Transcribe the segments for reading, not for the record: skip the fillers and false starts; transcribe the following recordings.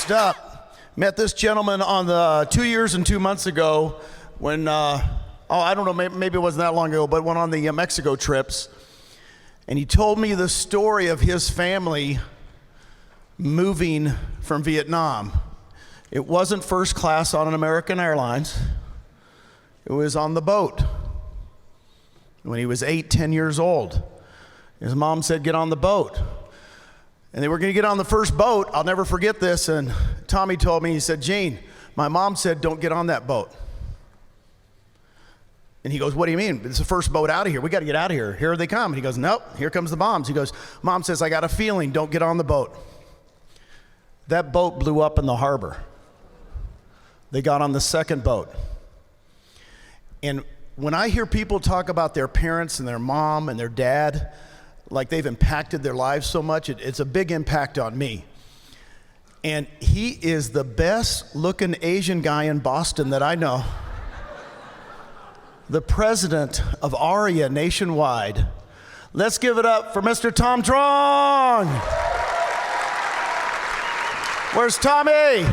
next up, met this gentleman on the 2 years and 2 months ago when, I don't know, maybe it wasn't that long ago, but went on the Mexico trips. And he told me the story of his family moving from Vietnam. It wasn't first class on an American Airlines. It was on the boat. When he was 8, 10 years old, his mom said, get on the boat. And they were going to get on the first boat. I'll never forget this. And Tommy told me, he said, Gene, my mom said, don't get on that boat. And he goes, what do you mean? It's the first boat out of here. We got to get out of here. Here they come. And he goes, nope, here comes the bombs. He goes, Mom says, I got a feeling, don't get on the boat. That boat blew up in the harbor. They got on the second boat. And when I hear people talk about their parents and their mom and their dad, like they've impacted their lives so much, it's a big impact on me. And he is the best looking Asian guy in Boston that I know. The president of ARIA nationwide. Let's give it up for Mr. Tom Truong. Where's Tommy? Woo!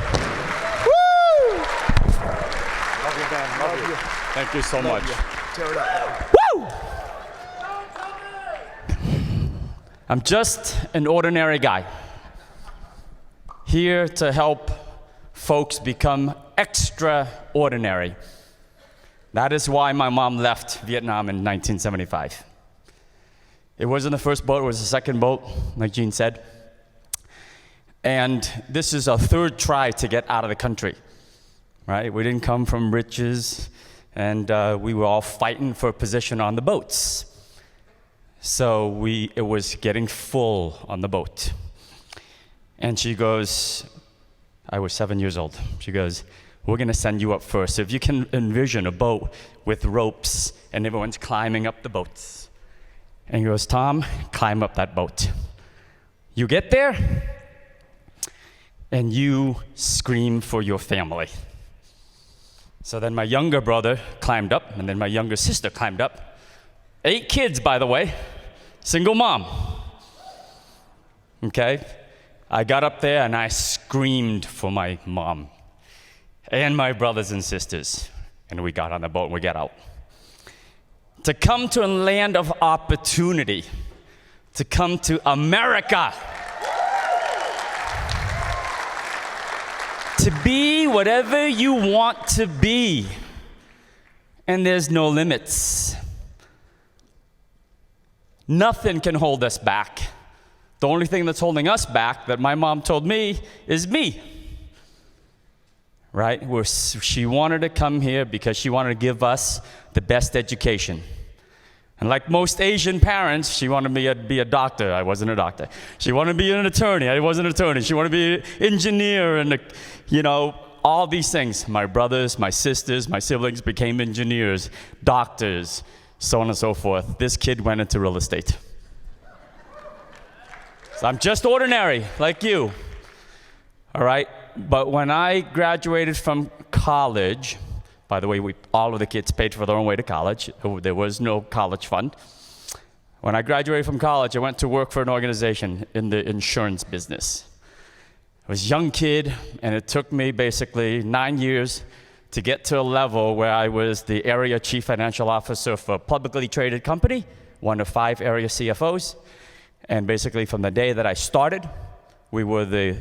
Love you, man. Love you. Thank you so much. Tear it up. Woo! I'm just an ordinary guy, here to help folks become extraordinary. That is why my mom left Vietnam in 1975. It wasn't the first boat, it was the second boat, like Gene said. And this is our third try to get out of the country, right? We didn't come from riches, and we were all fighting for a position on the boats. So it was getting full on the boat. And she goes, I was 7 years old. She goes, we're gonna send you up first. So if you can envision a boat with ropes and everyone's climbing up the boats. And he goes, Tom, climb up that boat. You get there, and you scream for your family. So then my younger brother climbed up, and then my younger sister climbed up. 8 kids, by the way, single mom. Okay? I got up there and I screamed for my mom and my brothers and sisters. And we got on the boat and we got out. To come to a land of opportunity, to come to America, to be whatever you want to be, and there's no limits. Nothing can hold us back. The only thing that's holding us back, that my mom told me, is me. Right? She wanted to come here because she wanted to give us the best education. And like most Asian parents, she wanted me to be a doctor. I wasn't a doctor. She wanted to be an attorney. I wasn't an attorney. She wanted to be an engineer and, all these things. My brothers, my sisters, my siblings became engineers, doctors, so on and so forth. This kid went into real estate. So I'm just ordinary, like you. All right? But when I graduated from college, by the way, all of the kids paid for their own way to college. There was no college fund. When I graduated from college, I went to work for an organization in the insurance business. I was a young kid, and it took me basically 9 years to get to a level where I was the area chief financial officer for a publicly traded company, one of 5 area CFOs. And basically from the day that I started, we were the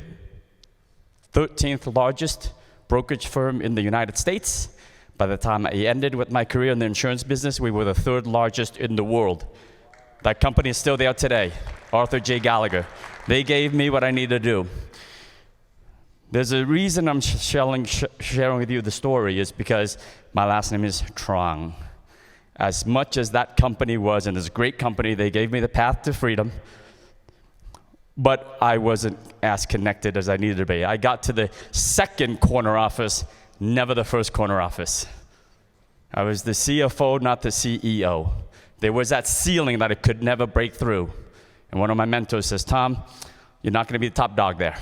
13th largest brokerage firm in the United States. By the time I ended with my career in the insurance business, we were the 3rd largest in the world. That company is still there today, Arthur J. Gallagher. They gave me what I needed to do. There's a reason I'm sharing with you the story is because my last name is Truong. As much as that company was, and it's a great company, they gave me the path to freedom, but I wasn't as connected as I needed to be. I got to the 2nd corner office, never the 1st corner office. I was the CFO, not the CEO. There was that ceiling that I could never break through. And one of my mentors says, Tom, you're not going to be the top dog there.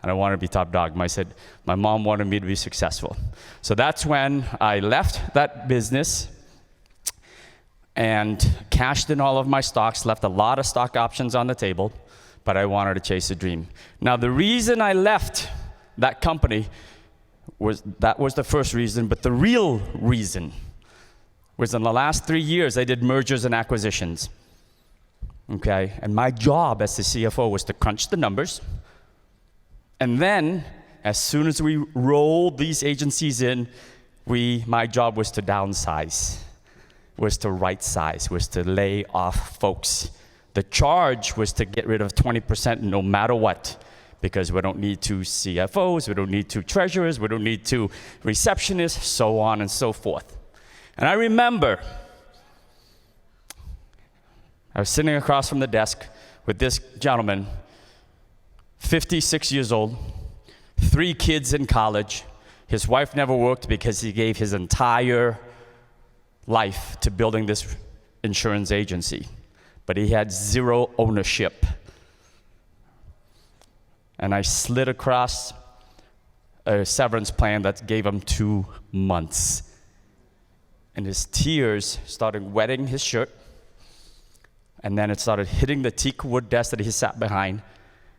And I wanted to be top dog. I said, my mom wanted me to be successful. So that's when I left that business and cashed in all of my stocks, left a lot of stock options on the table, but I wanted to chase a dream. Now, the reason I left that company was the first reason, but the real reason was in the last 3 years, I did mergers and acquisitions. Okay, and my job as the CFO was to crunch the numbers. And then, as soon as we rolled these agencies in, my job was to downsize, was to right size, was to lay off folks. The charge was to get rid of 20% no matter what, because we don't need 2 CFOs, we don't need 2 treasurers, we don't need 2 receptionists, so on and so forth. And I remember I was sitting across from the desk with this gentleman, 56 years old, 3 kids in college. His wife never worked because he gave his entire life to building this insurance agency. But he had 0 ownership. And I slid across a severance plan that gave him 2 months. And his tears started wetting his shirt. And then it started hitting the teak wood desk that he sat behind.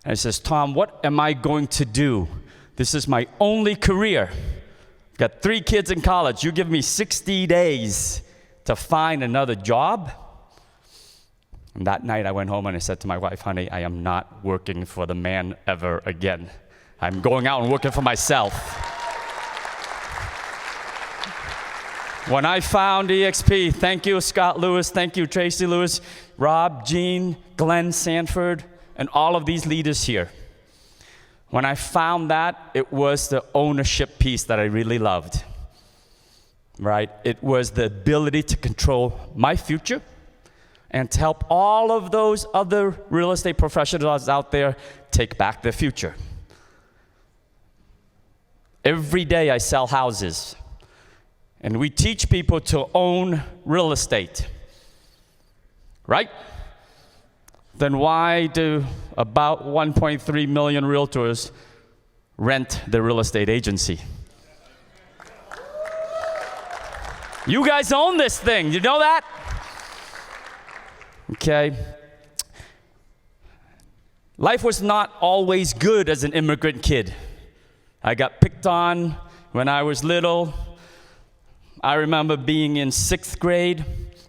And he says, Tom, what am I going to do? This is my only career. I've got 3 kids in college. You give me 60 days to find another job? And that night I went home and I said to my wife, honey, I am not working for the man ever again. I'm going out and working for myself. When I found EXP, thank you, Scott Lewis, thank you, Tracy Lewis, Rob, Gene, Glenn Sanford, and all of these leaders here. When I found that, it was the ownership piece that I really loved, right? It was the ability to control my future and to help all of those other real estate professionals out there take back their future. Every day I sell houses. And we teach people to own real estate, right? Then why do about 1.3 million realtors rent the real estate agency? You guys own this thing, you know that? Okay. Life was not always good as an immigrant kid. I got picked on when I was little. I remember being in 6th grade,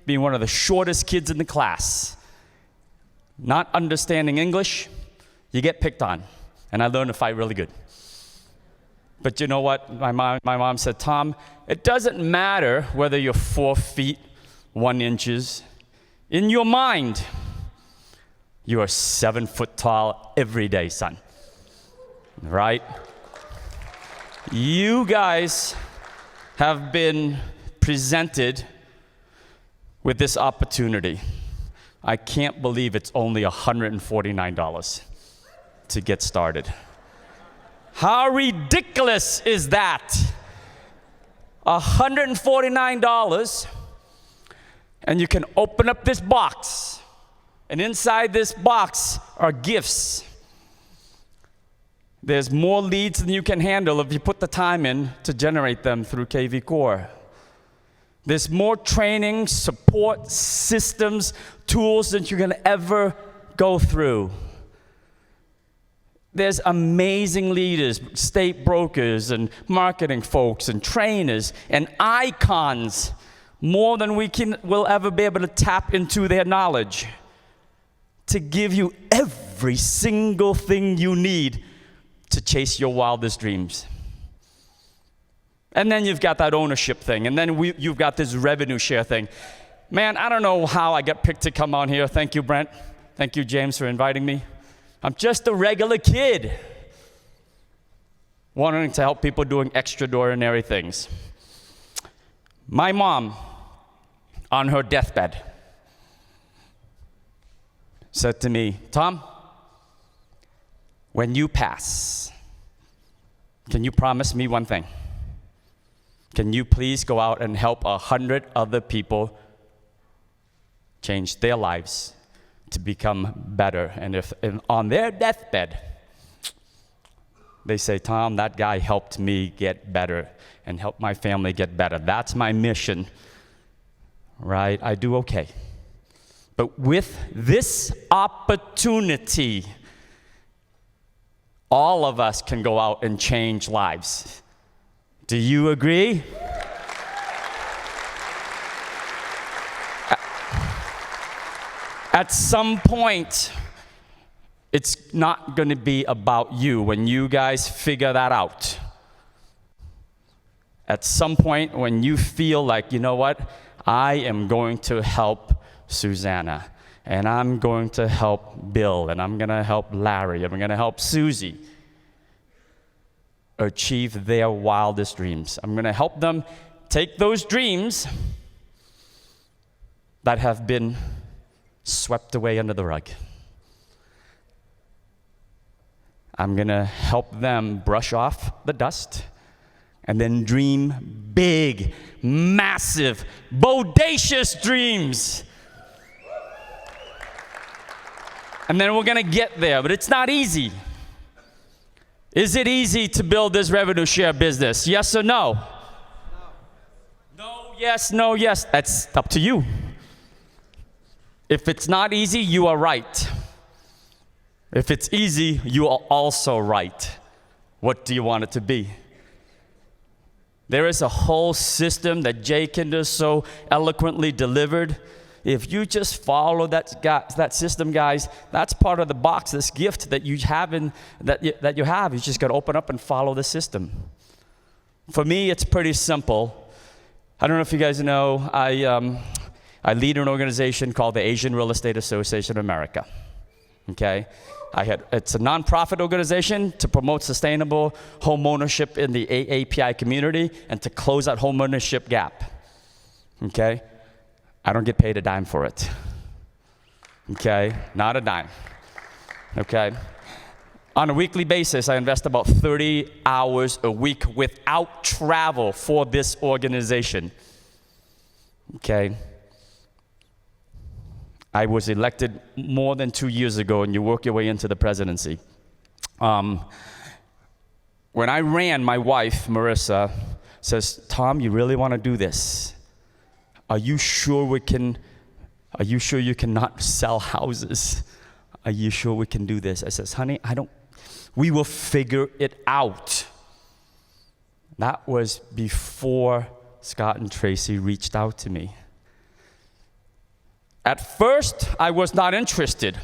being one of the shortest kids in the class. Not understanding English, you get picked on. And I learned to fight really good. But you know what? My mom said, Tom, it doesn't matter whether you're 4 feet, 1 inches. In your mind, you are 7 foot tall every day, son. Right? You guys have been presented with this opportunity. I can't believe it's only $149 to get started. How ridiculous is that? $149, and you can open up this box, and inside this box are gifts. There's more leads than you can handle if you put the time in to generate them through KV Core. There's more training, support, systems, tools than you can ever go through. There's amazing leaders, state brokers and marketing folks and trainers and icons, more than we'll ever be able to tap into their knowledge to give you every single thing you need to chase your wildest dreams. And then you've got that ownership thing, and then you've got this revenue share thing. Man, I don't know how I got picked to come on here. Thank you, Brent. Thank you, James, for inviting me. I'm just a regular kid wanting to help people doing extraordinary things. My mom, on her deathbed, said to me, Tom, when you pass, can you promise me one thing? Can you please go out and help 100 other people change their lives to become better? And if on their deathbed, they say, Tom, that guy helped me get better and help my family get better. That's my mission, right? I do okay. But with this opportunity, all of us can go out and change lives. Do you agree? At some point, it's not going to be about you when you guys figure that out. At some point when you feel like, you know what, I am going to help Susanna, and I'm going to help Bill, and I'm going to help Larry, and I'm going to help Susie achieve their wildest dreams. I'm going to help them take those dreams that have been swept away under the rug. I'm going to help them brush off the dust and then dream big, massive, bodacious dreams. And then we're going to get there, but it's not easy. Is it easy to build this revenue share business? Yes or no? No, yes, no, yes. That's up to you. If it's not easy, you are right. If it's easy, you are also right. What do you want it to be? There is a whole system that Jay Kinder so eloquently delivered. If you just follow that system, guys, that's part of the box, this gift that you have that you have. You just got to open up and follow the system. For me, it's pretty simple. I don't know if you guys know, I lead an organization called the Asian Real Estate Association of America. Okay? It's a nonprofit organization to promote sustainable home ownership in the AAPI community and to close that home ownership gap. Okay? I don't get paid a dime for it. Okay? Not a dime. Okay? On a weekly basis, I invest about 30 hours a week without travel for this organization. Okay? I was elected more than 2 years ago, and you work your way into the presidency. When I ran, my wife, Marissa, says, Tom, you really want to do this? Are you sure you cannot sell houses? Are you sure we can do this? I says, honey, we will figure it out. That was before Scott and Tracy reached out to me. At first, I was not interested,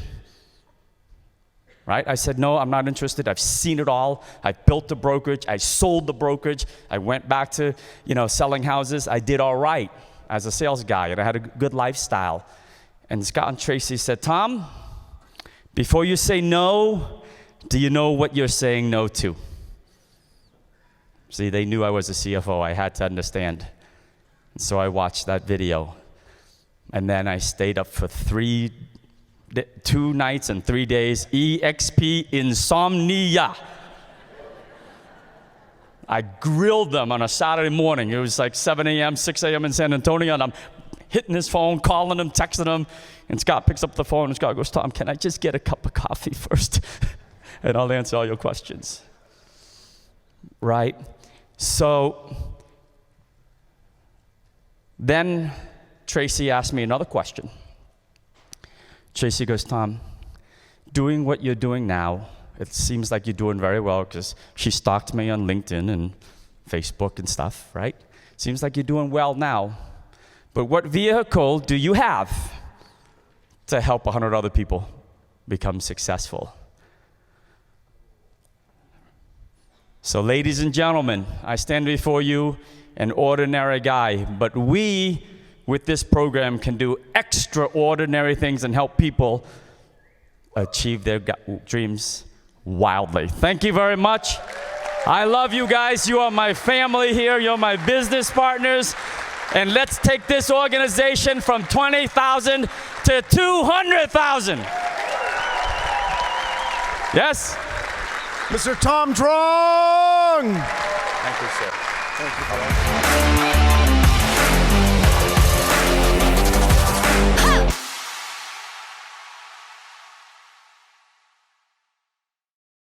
right? I said, no, I'm not interested. I've seen it all. I built the brokerage. I sold the brokerage. I went back to, selling houses. I did all right as a sales guy, and I had a good lifestyle. And Scott and Tracy said, Tom, before you say no, do you know what you're saying no to? See, they knew I was a CFO. I had to understand. And so I watched that video. And then I stayed up for 2 nights and 3 days, EXP insomnia. I grilled them on a Saturday morning. It was like 7 a.m., 6 a.m. in San Antonio, and I'm hitting his phone, calling him, texting him. And Scott picks up the phone, and Scott goes, Tom, can I just get a cup of coffee first? And I'll answer all your questions. Right? So then Tracy asked me another question. Tracy goes, Tom, doing what you're doing now, it seems like you're doing very well, because she stalked me on LinkedIn and Facebook and stuff, right? Seems like you're doing well now. But what vehicle do you have to help 100 other people become successful? So ladies and gentlemen, I stand before you, an ordinary guy, but we, with this program, can do extraordinary things and help people achieve their dreams wildly. Thank you very much. I love you guys. You are my family here. You're my business partners. And let's take this organization from 20,000 to 200,000. Yes? Mr. Tom Truong. Thank you, sir. Thank you for that.